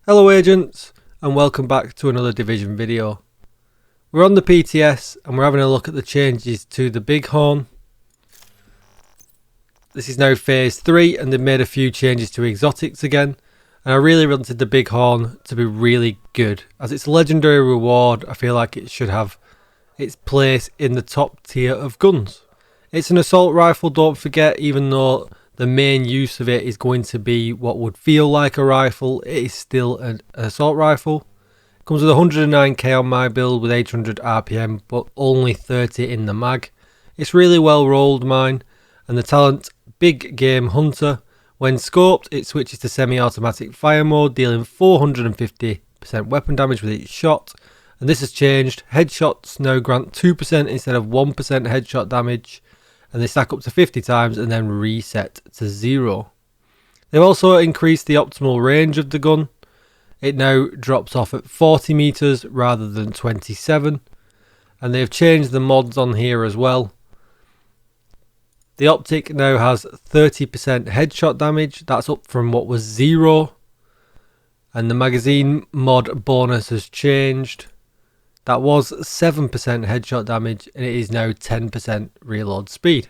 Hello agents, and welcome back to another Division video. We're on the PTS and we're having a look at the changes to the Bighorn. This is now phase 3 and they've made a few changes to exotics again, and I really wanted the Bighorn to be really good. As it's a legendary reward, I feel like it should have its place in the top tier of guns. It's an assault rifle, don't forget, even though the main use of it is going to be what would feel like a rifle, it is still an assault rifle. It comes with 109k on my build with 800 RPM, but only 30 in the mag. It's really well rolled, mine. And the talent, Big Game Hunter. When scoped, it switches to semi-automatic fire mode, dealing 450% weapon damage with each shot. And this has changed. Headshots now grant 2% instead of 1% headshot damage, and they stack up to 50 times and then reset to 0. They've also increased the optimal range of the gun. It now drops off at 40 meters rather than 27, and they've changed the mods on here as well. The optic now has 30% headshot damage, that's up from what was 0, and the magazine mod bonus has changed. That was 7% headshot damage and it is now 10% reload speed.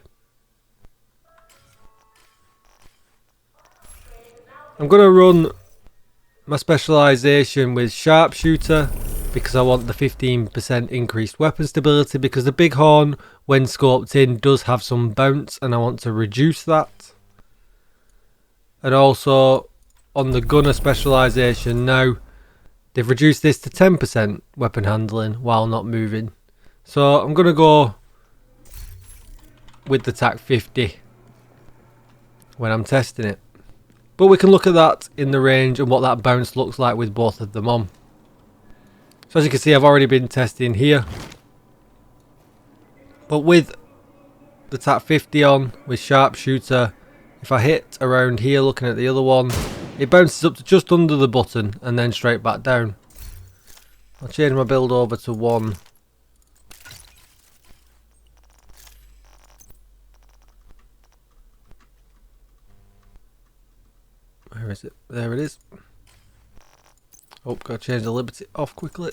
I'm going to run my specialisation with sharpshooter because I want the 15% increased weapon stability, because the Bighorn, when scoped in, does have some bounce and I want to reduce that. And also on the gunner specialisation now, they've reduced this to 10% weapon handling while not moving. So I'm going to go with the TAC 50 when I'm testing it. But we can look at that in the range and what that bounce looks like with both of them on. So as you can see, I've already been testing here. But with the TAC 50 on, with sharpshooter, if I hit around here looking at the other one, it bounces up to just under the button and then straight back down. I'll change my build over to 1. Where is it? There it is. Oh, gotta change the Liberty off quickly.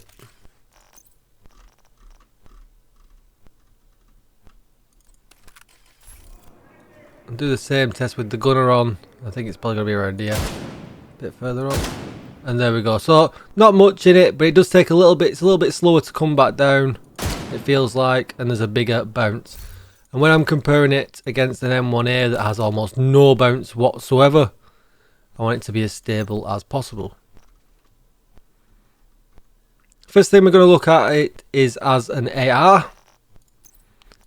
And do the same test with the gunner on. I think it's probably gonna be around here. A bit further up. And there we go. So not much in it, but it does take a little bit. It's a little bit slower to come back down, it feels like, and there's a bigger bounce. And when I'm comparing it against an M1A that has almost no bounce whatsoever, I want it to be as stable as possible. First thing we're going to look at it is as an AR.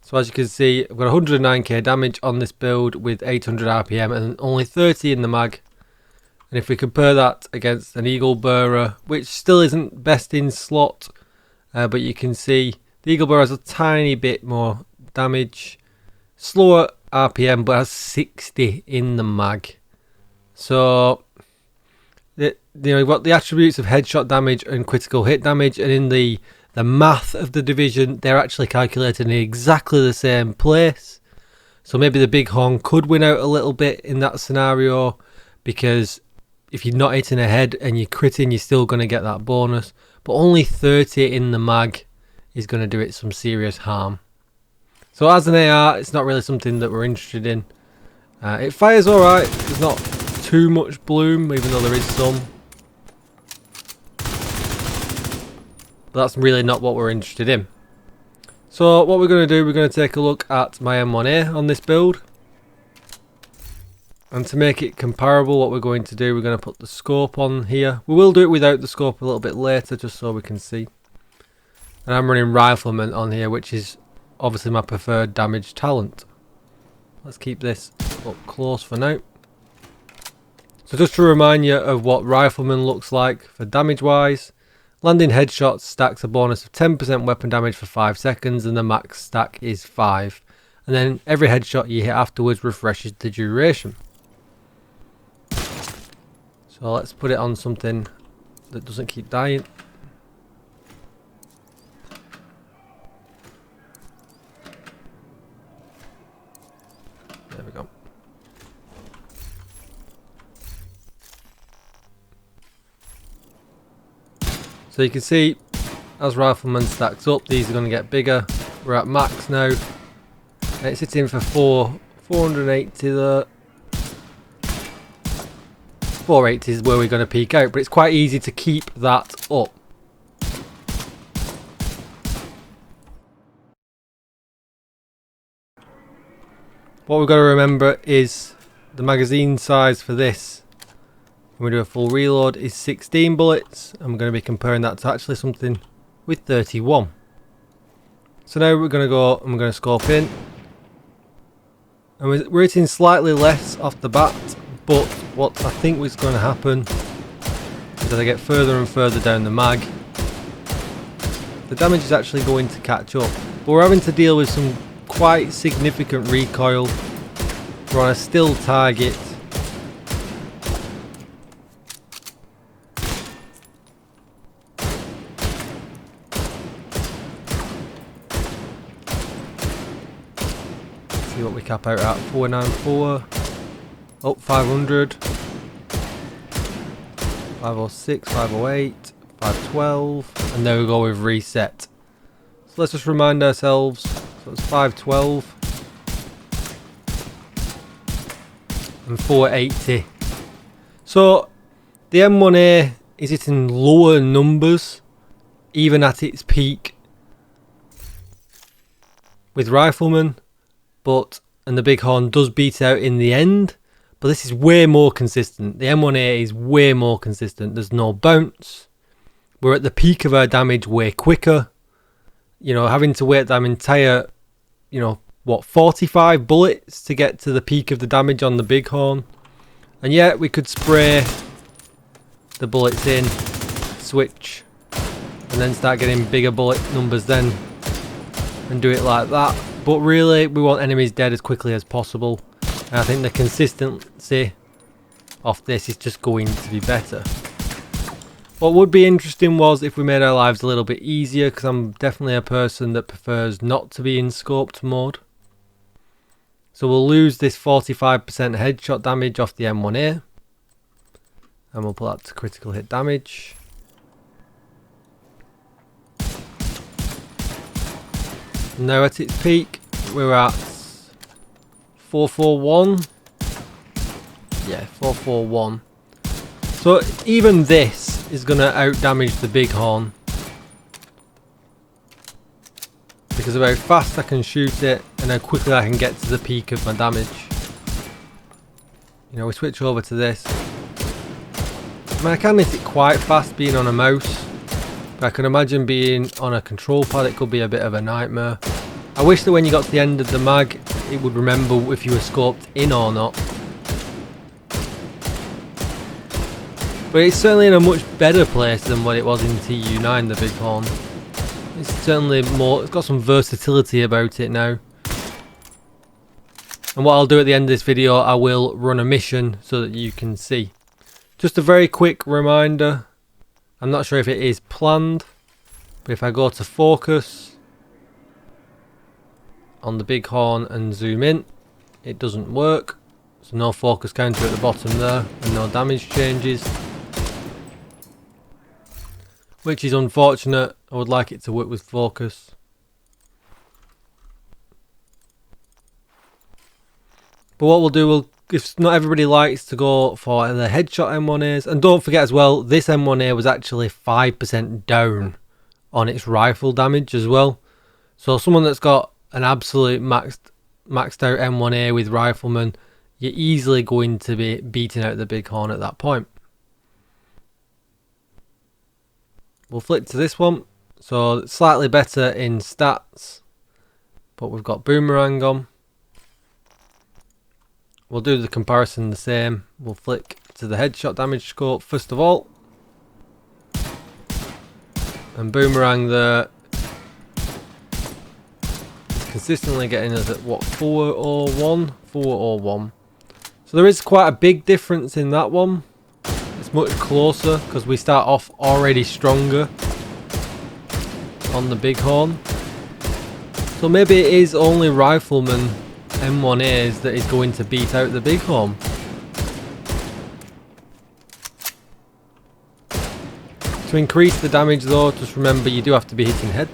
So as you can see, I've got 109k damage on this build with 800 RPM and only 30 in the mag. And if we compare that against an Eagle Bearer, which still isn't best in slot, but you can see the Eagle Bearer has a tiny bit more damage, slower RPM, but has 60 in the mag. So you've got the attributes of headshot damage and critical hit damage, and in the math of the division, they're actually calculated in exactly the same place. So maybe the Bighorn could win out a little bit in that scenario, because if you're not hitting a head and you're critting, you're still going to get that bonus. But only 30 in the mag is going to do it some serious harm. So as an AR, it's not really something that we're interested in. It fires alright. There's not too much bloom, even though there is some. But that's really not what we're interested in. So what we're going to do, we're going to take a look at my M1A on this build. And to make it comparable, what we're going to do, we're going to put the scope on here. We will do it without the scope a little bit later, just so we can see. And I'm running Rifleman on here, which is obviously my preferred damage talent. Let's keep this up close for now. So just to remind you of what Rifleman looks like for damage wise. Landing headshots stacks a bonus of 10% weapon damage for 5 seconds, and the max stack is 5. And then every headshot you hit afterwards refreshes the duration. So let's put it on something that doesn't keep dying. There we go. So you can see as Rifleman stacks up, these are going to get bigger. We're at max now. And it's sitting for 480 there. 480 is where we're going to peak out, but it's quite easy to keep that up. What we've got to remember is the magazine size for this, when we do a full reload, is 16 bullets, and we're going to be comparing that to actually something with 31. So now we're going to go and we're going to scope in, and we're hitting slightly less off the bat, but what I think was going to happen is as I get further and further down the mag, the damage is actually going to catch up. But we're having to deal with some quite significant recoil. We're on a still target. See what we cap out at. 494. Up 500. 506, 508, 512, and there we go with reset. So let's just remind ourselves. So it's 512 and 480. So the M1A is hitting lower numbers even at its peak with Rifleman, and the Bighorn does beat out in the end, but this is way more consistent. The M1A is way more consistent. There's no bounce. We're at the peak of our damage way quicker. You know, having to wait that entire, 45 bullets to get to the peak of the damage on the Bighorn. And yet we could spray the bullets in, switch, and then start getting bigger bullet numbers then, and do it like that. But really, we want enemies dead as quickly as possible. And I think the consistency of this is just going to be better. What would be interesting was if we made our lives a little bit easier, because I'm definitely a person that prefers not to be in scoped mode. So we'll lose this 45% headshot damage off the M1A, and we'll put that to critical hit damage. Now at its peak, we're at 441. Yeah, 441. So even this is going to out damage the Bighorn because of how fast I can shoot it and how quickly I can get to the peak of my damage. You know, we switch over to this. I mean, I can hit it quite fast being on a mouse, but I can imagine being on a control pad it could be a bit of a nightmare. I wish that when you got to the end of the mag it would remember if you were scoped in or not. But it's certainly in a much better place than what it was in TU9, the Bighorn. It's certainly more, it's got some versatility about it now. And what I'll do at the end of this video, I will run a mission so that you can see. Just a very quick reminder, I'm not sure if it is planned, but if I go to focus on the Bighorn and zoom in, it doesn't work. So no focus counter at the bottom there, and no damage changes. Which is unfortunate. I would like it to work with focus. But what we'll do, if not everybody likes to go for the headshot M1As, and don't forget as well, this M1A was actually 5% down on its rifle damage as well. So someone that's got an absolute maxed out M1A with Rifleman, you're easily going to be beating out the Bighorn at that point. We'll flip to this one. So slightly better in stats, but we've got boomerang on. We'll do the comparison the same. We'll flick to the headshot damage scope first of all. And boomerang there is consistently getting us at what, 401? 401. So there is quite a big difference in that one. It's much closer because we start off already stronger on the Bighorn. So maybe it is only Rifleman M1As that is going to beat out the Bighorn. To increase the damage though, just remember you do have to be hitting heads.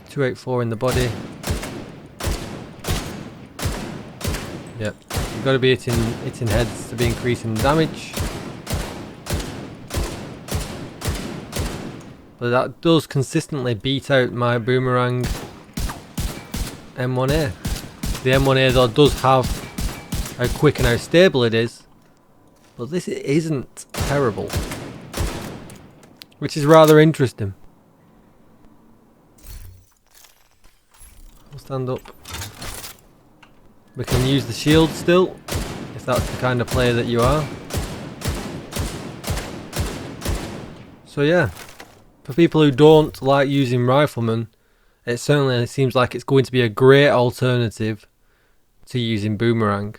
284 in the body. Yep, you've got to be hitting heads to be increasing the damage. But that does consistently beat out my boomerang M1A. The M1A though does have how quick and how stable it is, but this isn't terrible, which is rather interesting. I'll stand up. We can use the shield still, if that's the kind of player that you are. So yeah, for people who don't like using riflemen, it certainly seems like it's going to be a great alternative to using boomerang.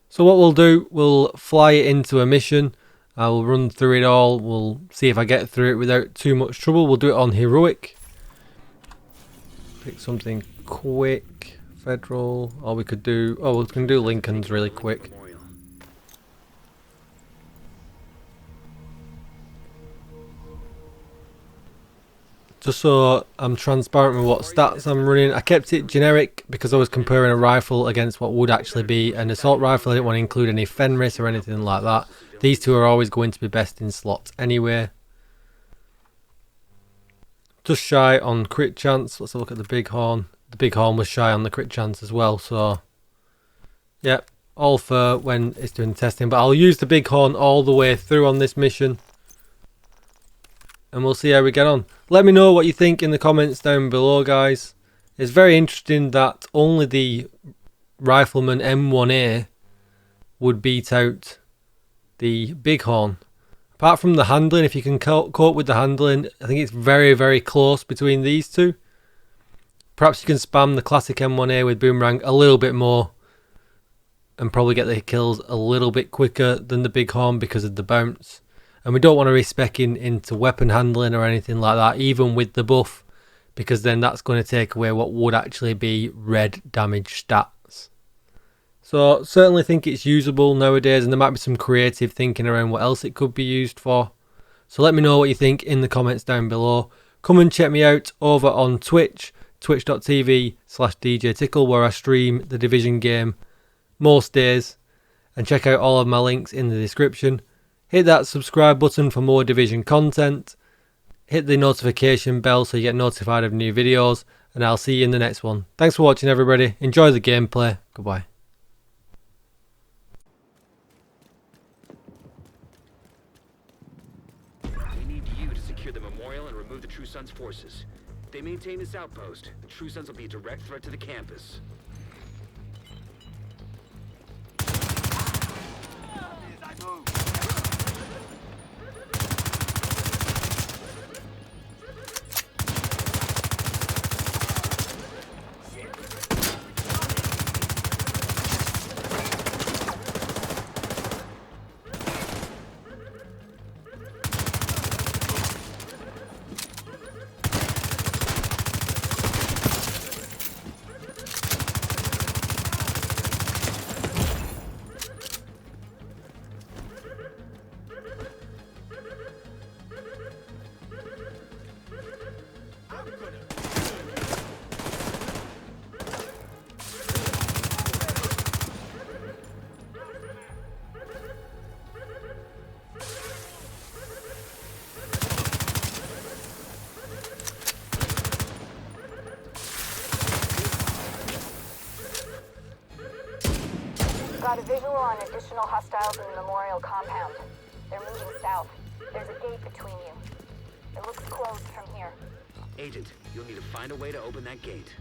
So what we'll do, we'll fly it into a mission. I will run through it all. We'll see if I get through it without too much trouble. We'll do it on heroic. Pick something quick. Federal. Or we could do... oh, we can do Lincoln's really quick. Just so I'm transparent with what stats I'm running. I kept it generic because I was comparing a rifle against what would actually be an assault rifle. I didn't want to include any Fenris or anything like that. These two are always going to be best in slots anyway. Just shy on crit chance. Let's have a look at the Bighorn. The Bighorn was shy on the crit chance as well. So, yeah, all fair when it's doing testing. But I'll use the Bighorn all the way through on this mission. And we'll see how we get on. Let me know what you think in the comments down below, guys. It's very interesting that only the Rifleman M1A would beat out the Bighorn. Apart from the handling, if you can cope with the handling, I think it's very, very close between these two. Perhaps you can spam the classic M1A with boomerang a little bit more and probably get the kills a little bit quicker than the Bighorn because of the bounce. And we don't want to be specking into weapon handling or anything like that, even with the buff, because then that's going to take away what would actually be red damage stats. So certainly think it's usable nowadays, and there might be some creative thinking around what else it could be used for. So let me know what you think in the comments down below. Come and check me out over on Twitch, twitch.tv/DJTICKLE, where I stream the Division game most days, and check out all of my links in the description. Hit that subscribe button for more Division content. Hit the notification bell so you get notified of new videos. And I'll see you in the next one. Thanks for watching, everybody. Enjoy the gameplay. Goodbye. We need you to secure the memorial and remove the True Sons forces. If they maintain this outpost, the True Sons will be a direct threat to the campus. Got a visual on additional hostiles in the memorial compound. They're moving south. There's a gate between you. It looks closed from here. Agent, you'll need to find a way to open that gate.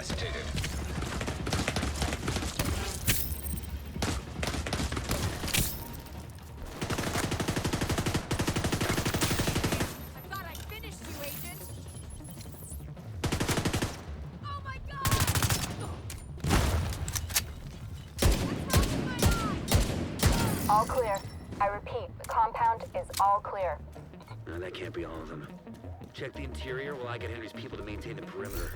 incapacitated. I thought I finished you, Agent! Oh my god! What's wrong with my eye? All clear. I repeat, the compound is all clear. No, that can't be all of them. Check the interior while I get Henry's people to maintain the perimeter.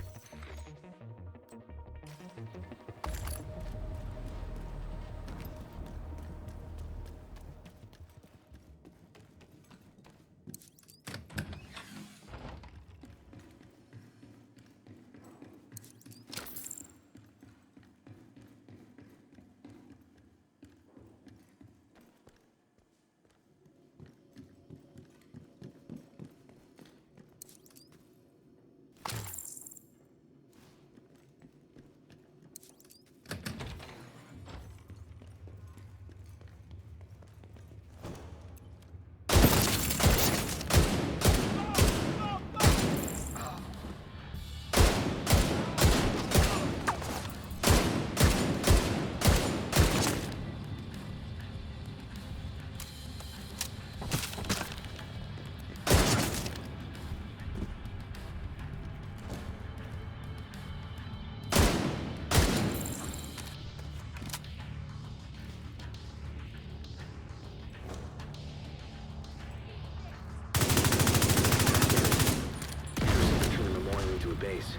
Base.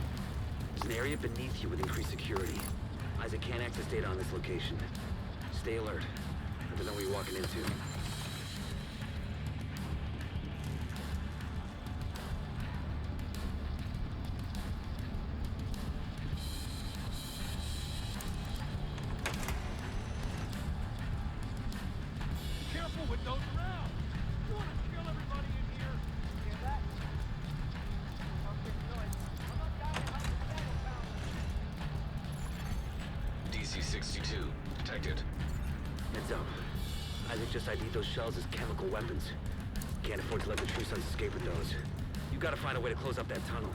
There's an area beneath you with increased security. Isaac can't access data on this location. Stay alert. Never know what you're walking into. Careful with those rounds! You want to kill everybody in here? Hear that? Okay, good. I'm not down to DC-62 detected. Heads up. Isaac just ID'd those shells as chemical weapons. Can't afford to let the True Sons escape with those. You gotta find a way to close up that tunnel.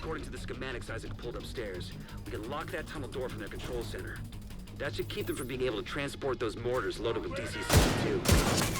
According to the schematics Isaac pulled upstairs, we can lock that tunnel door from their control center. That should keep them from being able to transport those mortars loaded with DC-62.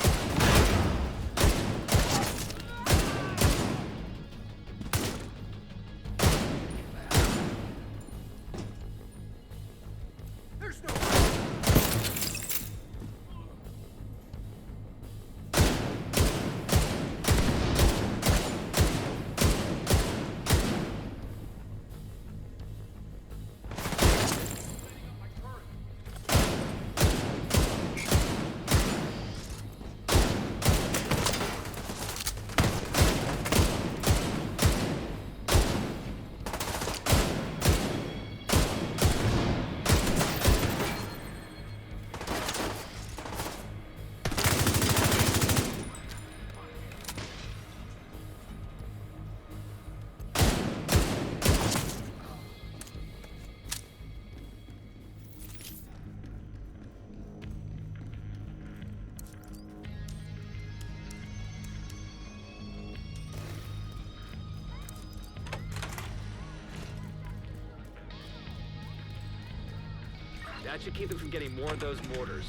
That should keep them from getting more of those mortars.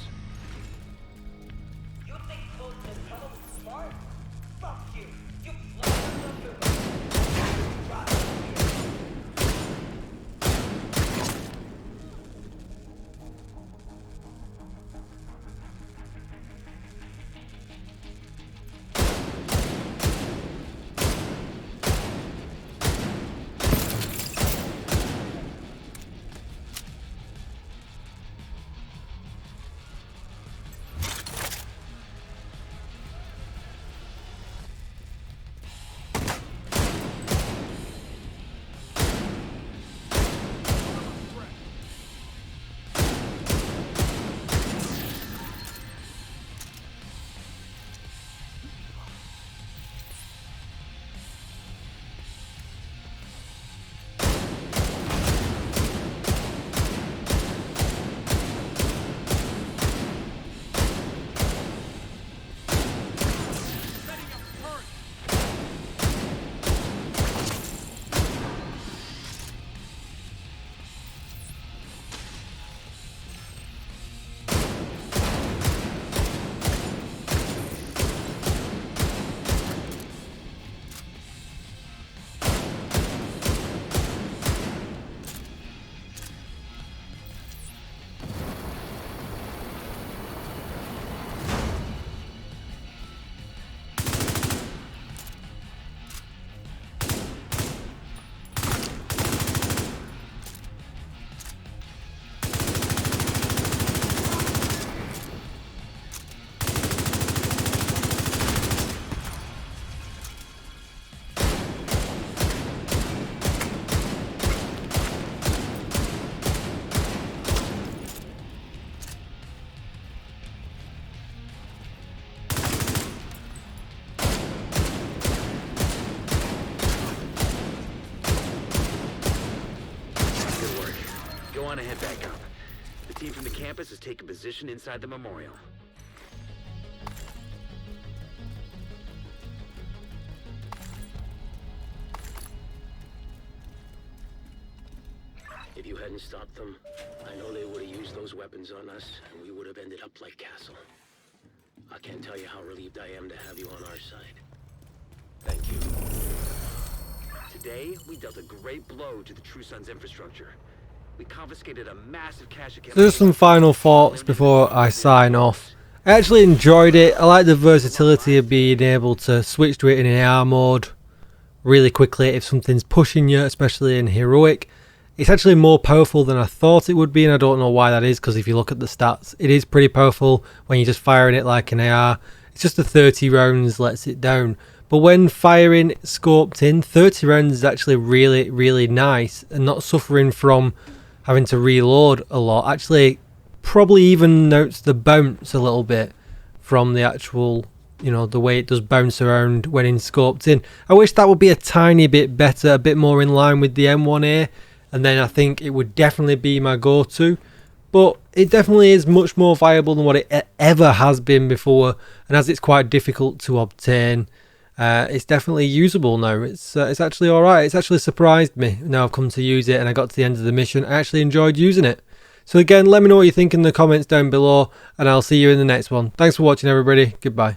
You think Tu10 is smart? Fuck you. You Go on ahead back up. The team from the campus has taken position inside the memorial. If you hadn't stopped them, I know they would have used those weapons on us, and we would have ended up like Castle. I can't tell you how relieved I am to have you on our side. Thank you. Today, we dealt a great blow to the True Sun's infrastructure. We confiscated a massive cache of So just some final thoughts before I sign off. I actually enjoyed it. I like the versatility of being able to switch to it in AR mode really quickly if something's pushing you, especially in heroic. It's actually more powerful than I thought it would be, and I don't know why that is, because if you look at the stats, it is pretty powerful when you're just firing it like an AR. It's just the 30 rounds lets it down. But when firing scoped in, 30 rounds is actually really, really nice, and not suffering from having to reload a lot. Actually, probably even notes the bounce a little bit from the actual, you know, the way it does bounce around when in scoped in. I wish that would be a tiny bit better, a bit more in line with the M1A, and then I think it would definitely be my go-to. But it definitely is much more viable than what it ever has been before, and as it's quite difficult to obtain, it's definitely usable now. It's actually alright. It's actually surprised me now I've come to use it and I got to the end of the mission. I actually enjoyed using it. So again, let me know what you think in the comments down below, and I'll see you in the next one. Thanks for watching, everybody. Goodbye.